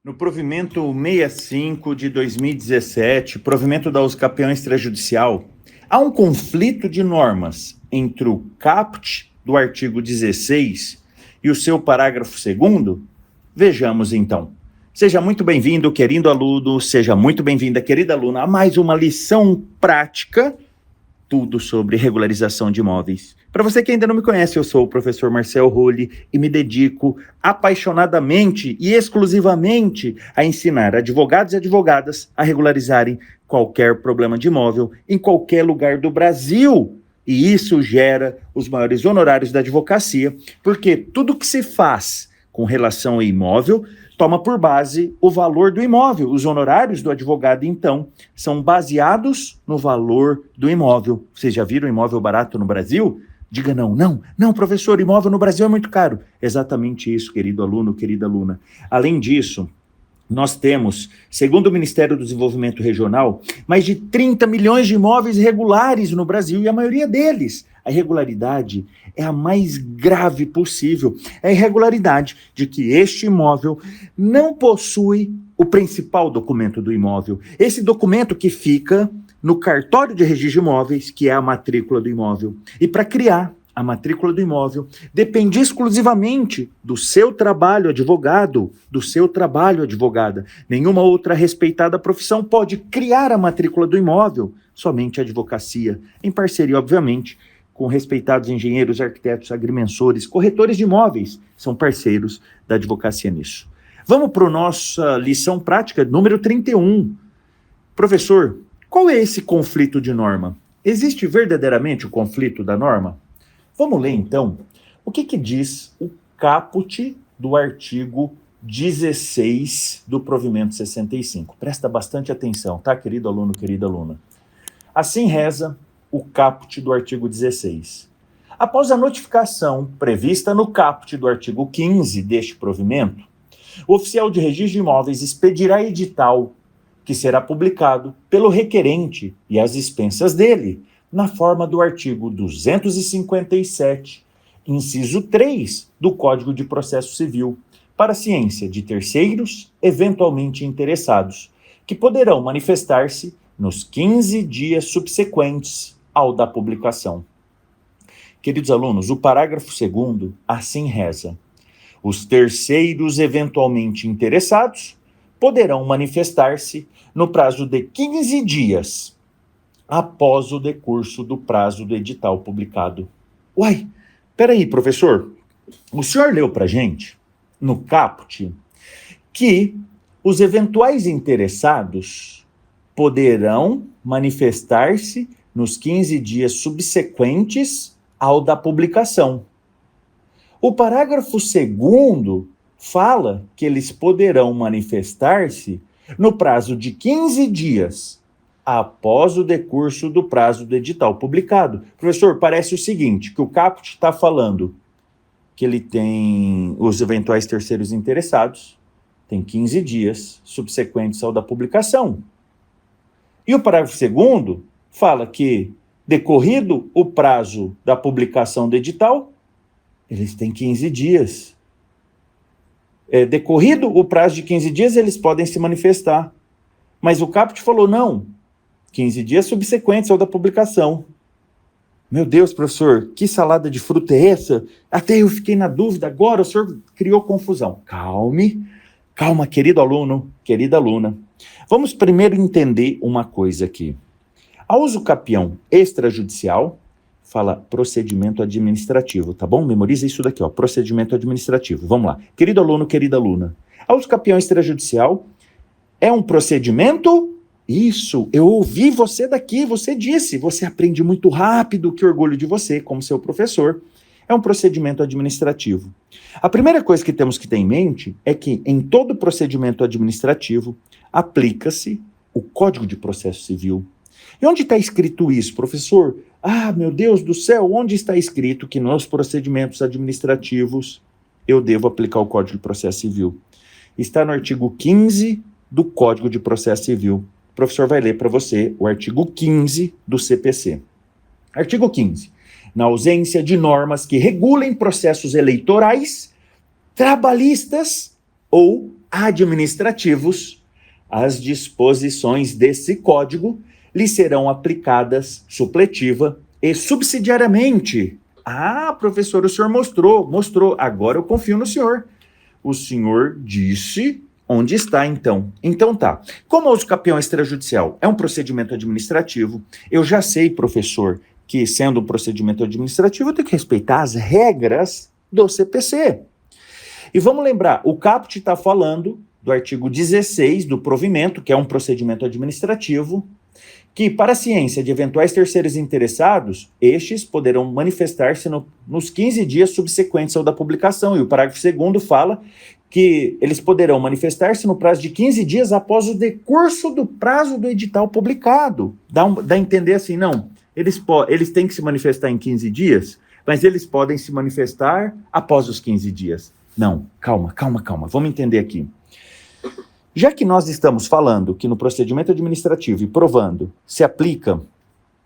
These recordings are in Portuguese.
No provimento 65 de 2017, provimento da usucapião extrajudicial, há um conflito de normas entre o caput do artigo 16 e o seu parágrafo 2º? Vejamos então. Seja muito bem-vindo, querido aluno, seja muito bem-vinda, querida aluna, a mais uma lição prática, tudo sobre regularização de imóveis. Para você que ainda não me conhece, eu sou o professor Marcel Rolli e me dedico apaixonadamente e exclusivamente a ensinar advogados e advogadas a regularizarem qualquer problema de imóvel em qualquer lugar do Brasil. E isso gera os maiores honorários da advocacia, porque tudo que se faz com relação ao imóvel toma por base o valor do imóvel. Os honorários do advogado, então, são baseados no valor do imóvel. Vocês já viram imóvel barato no Brasil? Diga não, professor, imóvel no Brasil é muito caro. Exatamente isso, querido aluno, querida aluna. Além disso, nós temos, segundo o Ministério do Desenvolvimento Regional, mais de 30 milhões de imóveis irregulares no Brasil, e a maioria deles, a irregularidade é a mais grave possível. É a irregularidade de que este imóvel não possui o principal documento do imóvel. Esse documento que fica no cartório de registro de imóveis, que é a matrícula do imóvel. E para criar a matrícula do imóvel, depende exclusivamente do seu trabalho, advogado, do seu trabalho, advogada. Nenhuma outra respeitada profissão pode criar a matrícula do imóvel, somente a advocacia, em parceria, obviamente, com respeitados engenheiros, arquitetos, agrimensores, corretores de imóveis, são parceiros da advocacia nisso. Vamos para a nossa lição prática número 31. Professor, qual é esse conflito de norma? Existe verdadeiramente o conflito da norma? Vamos ler, então, o que diz o caput do artigo 16 do provimento 65. Presta bastante atenção, tá, querido aluno, querida aluna? Assim reza o caput do artigo 16. Após a notificação prevista no caput do artigo 15 deste provimento, o oficial de registro de imóveis expedirá edital que será publicado pelo requerente e às expensas dele, na forma do artigo 257, inciso 3 do Código de Processo Civil, para a ciência de terceiros eventualmente interessados, que poderão manifestar-se nos 15 dias subsequentes ao da publicação. Queridos alunos, o parágrafo 2º assim reza: os terceiros eventualmente interessados poderão manifestar-se no prazo de 15 dias após o decurso do prazo do edital publicado. Uai, peraí, professor, o senhor leu pra gente, no caput, que os eventuais interessados poderão manifestar-se nos 15 dias subsequentes ao da publicação. O parágrafo 2º fala que eles poderão manifestar-se no prazo de 15 dias após o decurso do prazo do edital publicado. Professor, parece o seguinte, que o caput está falando que ele tem os eventuais terceiros interessados, tem 15 dias subsequentes ao da publicação. E o parágrafo 2º fala que, decorrido o prazo da publicação do edital, eles têm 15 dias. Decorrido o prazo de 15 dias, eles podem se manifestar. Mas o caput falou, não, 15 dias subsequentes ao da publicação. Meu Deus, professor, que salada de fruta é essa? Até eu fiquei na dúvida, agora o senhor criou confusão. Calma, querido aluno, querida aluna. Vamos primeiro entender uma coisa aqui. A usucapião extrajudicial fala procedimento administrativo, tá bom? Memoriza isso daqui, ó, procedimento administrativo. Vamos lá. Querido aluno, querida aluna. A usucapião extrajudicial é um procedimento... Isso, eu ouvi você daqui, você disse, você aprende muito rápido, que orgulho de você, como seu professor. É um procedimento administrativo. A primeira coisa que temos que ter em mente é que em todo procedimento administrativo aplica-se o Código de Processo Civil. E onde está escrito isso, professor? Ah, meu Deus do céu, onde está escrito que nos procedimentos administrativos eu devo aplicar o Código de Processo Civil? Está no artigo 15 do Código de Processo Civil. O professor vai ler para você o artigo 15 do CPC. Artigo 15. Na ausência de normas que regulem processos eleitorais, trabalhistas ou administrativos, as disposições desse código lhe serão aplicadas supletiva e subsidiariamente. Ah, professor, o senhor mostrou. Agora eu confio no senhor. O senhor disse onde está, então. Então tá. Como a uso capião extrajudicial é um procedimento administrativo, eu já sei, professor, que sendo um procedimento administrativo, eu tenho que respeitar as regras do CPC. E vamos lembrar, o caput está falando do artigo 16 do provimento, que é um procedimento administrativo, que para a ciência de eventuais terceiros interessados, estes poderão manifestar-se nos 15 dias subsequentes ao da publicação. E o parágrafo 2º fala que eles poderão manifestar-se no prazo de 15 dias após o decurso do prazo do edital publicado. Dá a entender assim, não, eles têm que se manifestar em 15 dias, mas eles podem se manifestar após os 15 dias. Não, calma, vamos entender aqui. Já que nós estamos falando que no procedimento administrativo e provando se aplica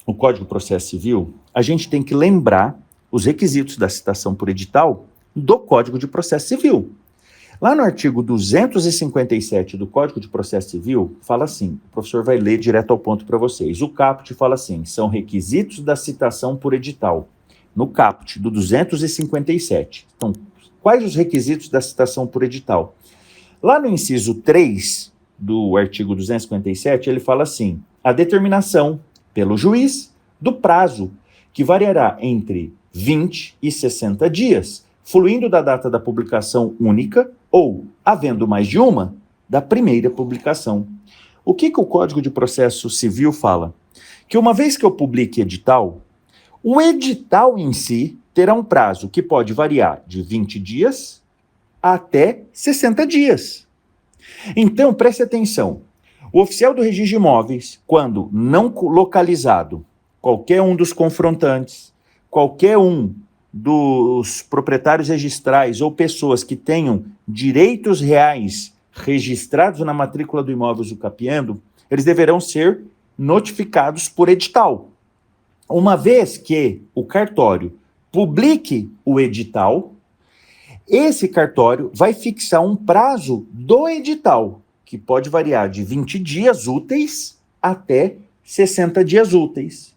o Código de Processo Civil, a gente tem que lembrar os requisitos da citação por edital do Código de Processo Civil. Lá no artigo 257 do Código de Processo Civil, fala assim, o professor vai ler direto ao ponto para vocês. O caput fala assim, são requisitos da citação por edital. No caput do 257. Então, quais os requisitos da citação por edital? Lá no inciso 3 do artigo 257, ele fala assim, a determinação pelo juiz do prazo, que variará entre 20 e 60 dias, fluindo da data da publicação única ou, havendo mais de uma, da primeira publicação. O que o Código de Processo Civil fala? Que uma vez que eu publique edital, o edital em si terá um prazo que pode variar de 20 dias até 60 dias. Então, preste atenção. O oficial do registro de imóveis, quando não localizado qualquer um dos confrontantes, qualquer um dos proprietários registrais ou pessoas que tenham direitos reais registrados na matrícula do imóvel usucapiando, eles deverão ser notificados por edital. Uma vez que o cartório publique o edital, esse cartório vai fixar um prazo do edital, que pode variar de 20 dias úteis até 60 dias úteis.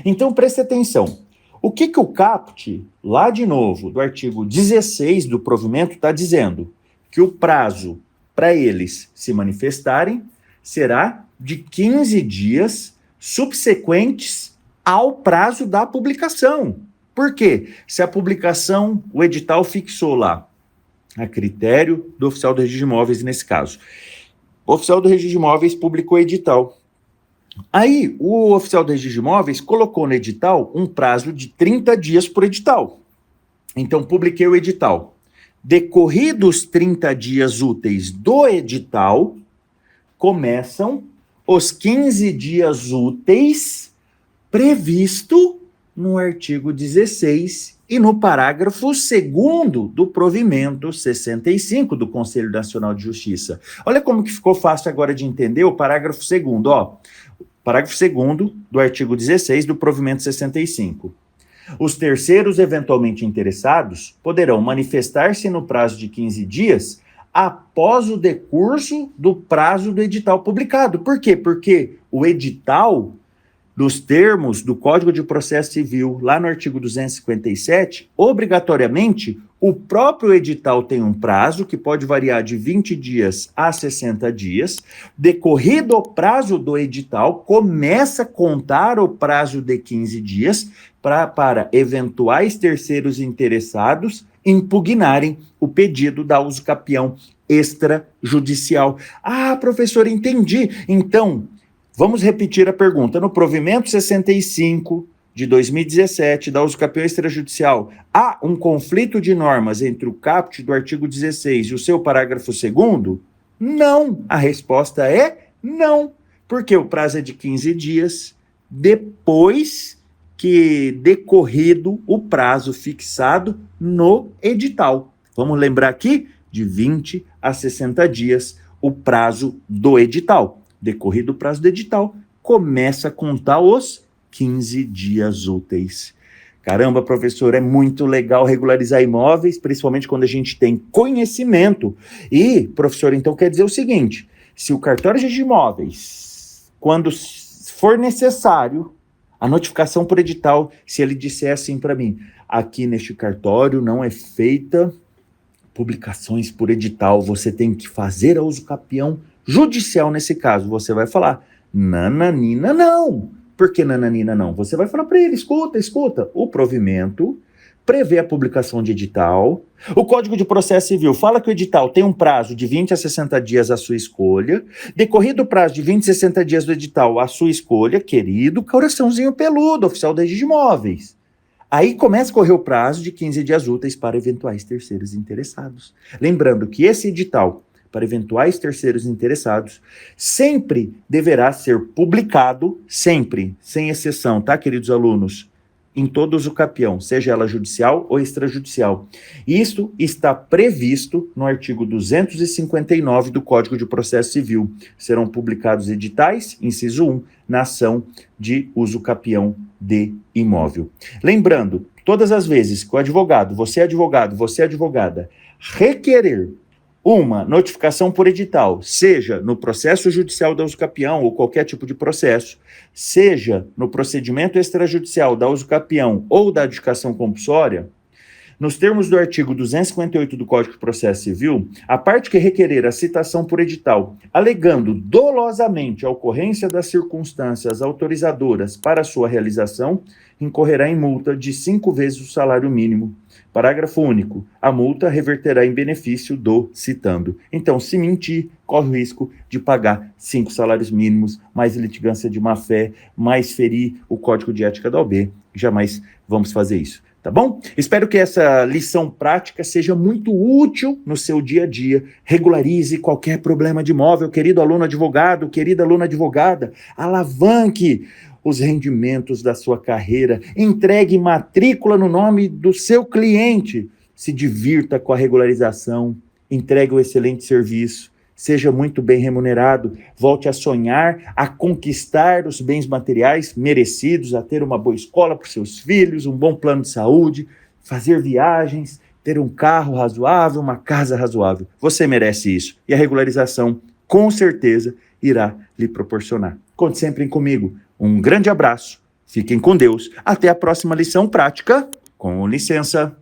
Então, preste atenção. O que o caput, lá de novo, do artigo 16 do provimento, está dizendo? Que o prazo para eles se manifestarem será de 15 dias subsequentes ao prazo da publicação. Por quê? Se a publicação, o edital fixou lá, a critério do oficial do registro de imóveis nesse caso. O oficial do registro de imóveis publicou o edital. Aí, o oficial do registro de imóveis colocou no edital um prazo de 30 dias por edital. Então, publiquei o edital. Decorridos 30 dias úteis do edital, começam os 15 dias úteis previsto no artigo 16 e no parágrafo 2º do provimento 65 do Conselho Nacional de Justiça. Olha como que ficou fácil agora de entender o parágrafo 2º, ó. Parágrafo 2º do artigo 16 do provimento 65. Os terceiros eventualmente interessados poderão manifestar-se no prazo de 15 dias após o decurso do prazo do edital publicado. Por quê? Porque o edital dos termos do Código de Processo Civil, lá no artigo 257, obrigatoriamente, o próprio edital tem um prazo que pode variar de 20 dias a 60 dias. Decorrido o prazo do edital, começa a contar o prazo de 15 dias para eventuais terceiros interessados impugnarem o pedido da usucapião extrajudicial. Ah, professor, entendi. Então, vamos repetir a pergunta. No provimento 65 de 2017 da usucapião extrajudicial, há um conflito de normas entre o caput do artigo 16 e o seu parágrafo 2º? Não. A resposta é não, porque o prazo é de 15 dias depois que decorrido o prazo fixado no edital. Vamos lembrar aqui? De 20 a 60 dias o prazo do edital. Decorrido o prazo do edital, começa a contar os 15 dias úteis. Caramba, professor, é muito legal regularizar imóveis, principalmente quando a gente tem conhecimento. E, professor, então quer dizer o seguinte, se o cartório de imóveis, quando for necessário, a notificação por edital, se ele disser assim para mim, aqui neste cartório não é feita publicações por edital, você tem que fazer a uso capião judicial nesse caso. Você vai falar, nananina não. Por que nananina não? Você vai falar para ele, escuta, o provimento prevê a publicação de edital, o Código de Processo Civil fala que o edital tem um prazo de 20 a 60 dias à sua escolha, decorrido o prazo de 20 a 60 dias do edital à sua escolha, querido, coraçãozinho peludo, oficial da Registro de Imóveis. Aí começa a correr o prazo de 15 dias úteis para eventuais terceiros interessados. Lembrando que esse edital, para eventuais terceiros interessados, sempre deverá ser publicado, sempre, sem exceção, tá, queridos alunos? Em todo uso capião, seja ela judicial ou extrajudicial. Isso está previsto no artigo 259 do Código de Processo Civil. Serão publicados editais, inciso 1, na ação de uso capião de imóvel. Lembrando, todas as vezes que o advogado, você advogada, requerer uma notificação por edital, seja no processo judicial da uso capião ou qualquer tipo de processo, seja no procedimento extrajudicial da uso capião ou da adjudicação compulsória, nos termos do artigo 258 do Código de Processo Civil, a parte que requerer a citação por edital, alegando dolosamente a ocorrência das circunstâncias autorizadoras para sua realização, incorrerá em multa de 5 vezes o salário mínimo. Parágrafo único. A multa reverterá em benefício do citando. Então, se mentir, corre o risco de pagar 5 salários mínimos, mais litigância de má-fé, mais ferir o Código de Ética da OAB. Jamais vamos fazer isso. Tá bom? Espero que essa lição prática seja muito útil no seu dia a dia. Regularize qualquer problema de imóvel, querido aluno advogado, querida aluna advogada. Alavanque os rendimentos da sua carreira. Entregue matrícula no nome do seu cliente. Se divirta com a regularização. Entregue um excelente serviço. Seja muito bem remunerado, volte a sonhar, a conquistar os bens materiais merecidos, a ter uma boa escola para os seus filhos, um bom plano de saúde, fazer viagens, ter um carro razoável, uma casa razoável. Você merece isso. E a regularização, com certeza, irá lhe proporcionar. Conte sempre comigo. Um grande abraço. Fiquem com Deus. Até a próxima lição prática. Com licença.